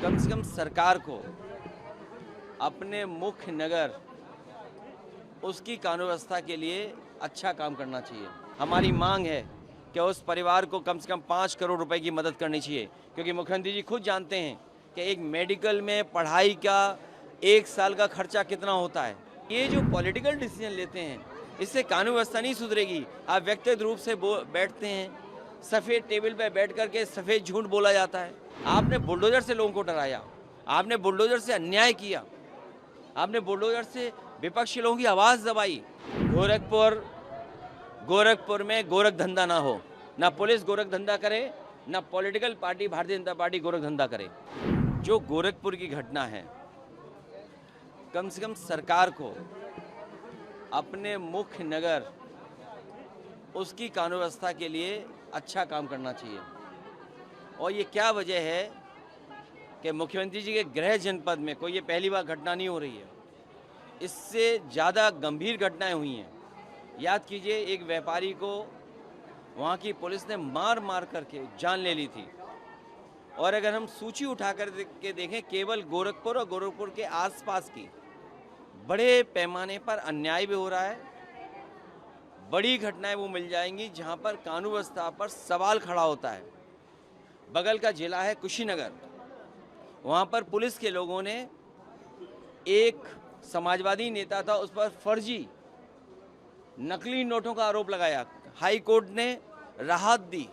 कम से कम सरकार को अपने मुख्य नगर उसकी कानून व्यवस्था के लिए अच्छा काम करना चाहिए। हमारी मांग है कि उस परिवार को कम से कम 5 करोड़ रुपए की मदद करनी चाहिए, क्योंकि मुख्यमंत्री जी खुद जानते हैं कि एक मेडिकल में पढ़ाई का 1 साल का खर्चा कितना होता है। ये जो पॉलिटिकल डिसीजन लेते हैं, इससे कानून व्यवस्था नहीं सुधरेगी। आप व्यक्तिगत रूप से बैठते हैं, सफ़ेद टेबल पर बैठ कर के सफ़ेद झूठ बोला जाता है। आपने बुलडोजर से लोगों को डराया, आपने बुलडोजर से अन्याय किया, आपने बुलडोजर से विपक्षी लोगों की आवाज़ दबाई। गोरखपुर में गोरख धंधा ना हो, ना पुलिस गोरख धंधा करे, ना political party Bharatiya Janata party Gorakh धंधा करे। जो गोरखपुर की घटना है, कम से कम सरकार को अपने मुख्य नगर उसकी कानून व्यवस्था के लिए अच्छा काम करना चाहिए। और ये क्या वजह है कि मुख्यमंत्री जी के गृह जनपद में कोई ये पहली बार घटना नहीं हो रही है, इससे ज़्यादा गंभीर घटनाएं हुई हैं। याद कीजिए, एक व्यापारी को वहाँ की पुलिस ने मार मार करके जान ले ली थी। और अगर हम सूची उठा कर के देखें, केवल गोरखपुर और गोरखपुर के आसपास की बड़े पैमाने पर अन्याय भी हो रहा है। बड़ी घटनाएं वो मिल जाएंगी जहाँ पर कानून व्यवस्था पर सवाल खड़ा होता है। बगल का जिला है कुशीनगर, वहाँ पर पुलिस के लोगों ने एक समाजवादी नेता था, उस पर फर्जी नकली नोटों का आरोप लगाया। हाई कोर्ट ने राहत दी।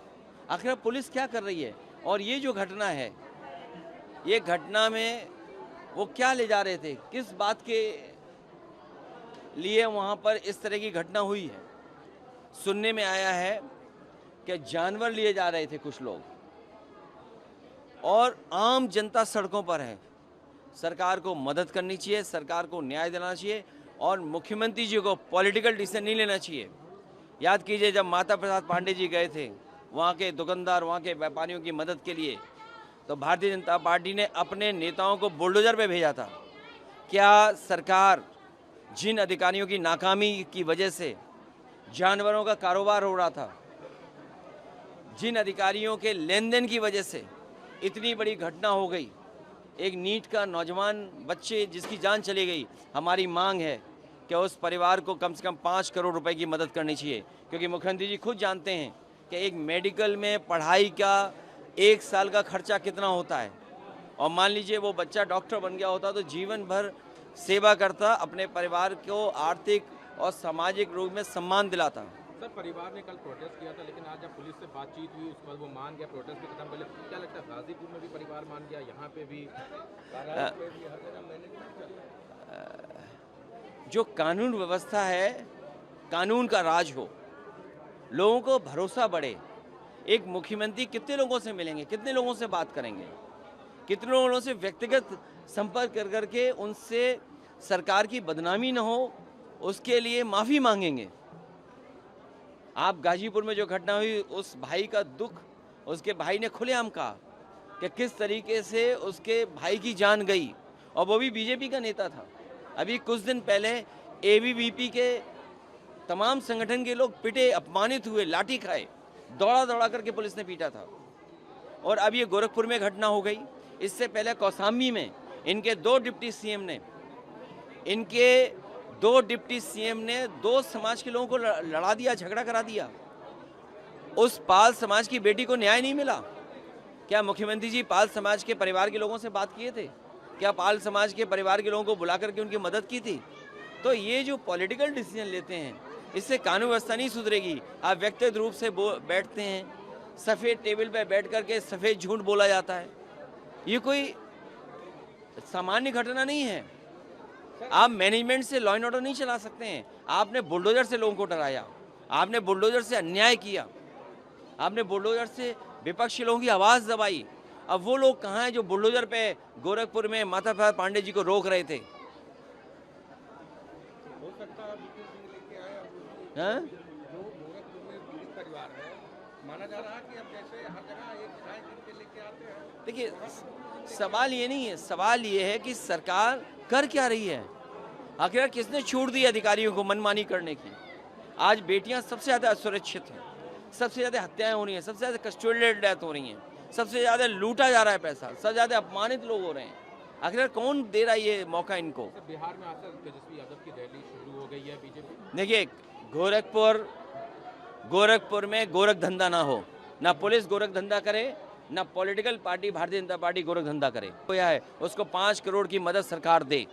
आखिर पुलिस क्या कर रही है? और ये जो घटना है, ये घटना में वो क्या ले जा रहे थे, किस बात के लिए वहाँ पर इस तरह की घटना हुई है? सुनने में आया है कि जानवर लिए जा रहे थे कुछ लोग, और आम जनता सड़कों पर है। सरकार को मदद करनी चाहिए, सरकार को न्याय देना चाहिए, और मुख्यमंत्री जी को पॉलिटिकल डिसीजन नहीं लेना चाहिए। याद कीजिए, जब माता प्रसाद पांडे जी गए थे वहाँ के दुकानदार, वहाँ के व्यापारियों की मदद के लिए, तो भारतीय जनता पार्टी ने अपने नेताओं को बुलडोजर पे भेजा था। क्या सरकार जिन अधिकारियों की नाकामी की वजह से जानवरों का कारोबार हो रहा था, जिन अधिकारियों के लेन देन की वजह से इतनी बड़ी घटना हो गई, एक नीट का नौजवान बच्चे जिसकी जान चली गई, हमारी मांग है कि उस परिवार को कम से कम 5 करोड़ रुपए की मदद करनी चाहिए, क्योंकि मुख्यमंत्री जी खुद जानते हैं कि एक मेडिकल में पढ़ाई का 1 साल का खर्चा कितना होता है। और मान लीजिए वो बच्चा डॉक्टर बन गया होता तो जीवन भर सेवा करता, अपने परिवार को आर्थिक और सामाजिक रूप में सम्मान दिलाता। सर, परिवार ने कल प्रोटेस्ट किया था, लेकिन आज जब पुलिस से बातचीत हुई उसके बाद वो मान गया, प्रोटेस्ट भी खत्म। पहले क्या लगता है, गाजीपुर में भी परिवार मान गया, यहाँ पे भी, जो कानून व्यवस्था है, कानून का राज हो, लोगों को भरोसा बढ़े। एक मुख्यमंत्री कितने लोगों से मिलेंगे, कितने लोगों से बात करेंगे, कितने लोगों से व्यक्तिगत संपर्क कर करके उनसे सरकार की बदनामी न हो, उसके लिए माफ़ी मांगेंगे। आप गाजीपुर में जो घटना हुई, उस भाई का दुख, उसके भाई ने खुलेआम कहा कि किस तरीके से उसके भाई की जान गई, और वो भी बीजेपी का नेता था। अभी कुछ दिन पहले एबीवीपी के तमाम संगठन के लोग पिटे, अपमानित हुए, लाठी खाए, दौड़ा दौड़ा करके पुलिस ने पीटा था। और अब ये गोरखपुर में घटना हो गई। इससे पहले कौसाम्बी में इनके दो डिप्टी सीएम ने दो समाज के लोगों को लड़ा दिया, झगड़ा करा दिया। उस पाल समाज की बेटी को न्याय नहीं मिला। क्या मुख्यमंत्री जी पाल समाज के परिवार के लोगों से बात किए थे? क्या पाल समाज के परिवार के लोगों को बुला करके उनकी मदद की थी? तो ये जो पॉलिटिकल डिसीजन लेते हैं, इससे कानून व्यवस्था नहीं सुधरेगी। आप व्यक्तिगत रूप से बैठते हैं, सफ़ेद टेबल पर बैठ करके सफ़ेद झूठ बोला जाता है। ये कोई सामान्य घटना नहीं है। आप मैनेजमेंट से लॉ एंड ऑर्डर नहीं चला सकते हैं। आपने बुलडोजर से लोगों को डराया, आपने बुलडोजर से अन्याय किया, आपने बुलडोजर से विपक्षी लोगों की आवाज़ दबाई। अब वो लोग कहाँ हैं जो बुलडोजर पे गोरखपुर में माता प्रसाद पांडे जी को रोक रहे थे? हो सकता है लेके आए। हाँ, जो गोरखपुर में पीड़ित परिवार है, माना जा रहा है कि अब जैसे हर जगह एक न्याय जिनके लेके आते हैं। देखिए, सवाल ये नहीं है, सवाल ये है कि सरकार कर क्या रही है। आखिर किसने छूट दी अधिकारियों को मनमानी करने की? आज बेटियां सबसे ज़्यादा असुरक्षित हैं, सबसे ज़्यादा हत्याएं हो रही हैं, सबसे ज़्यादा कस्टोडियल डेथ हो रही हैं। सबसे ज़्यादा लूटा जा रहा है पैसा, सबसे ज़्यादा अपमानित लोग हो रहे हैं। आखिर कौन दे रहा है ये मौका इनको? सर बिहार में आज से तेजस्वी यादव की रैली शुरू हो गई है बीजेपी। देखिए, गोरखपुर में गोरख धंधा ना हो, ना पुलिस गोरख धंधा करे, ना political party Bharatiya Janata party Gorakh धंधा करे। तो यह है उसको 5 करोड़ की मदद सरकार दे।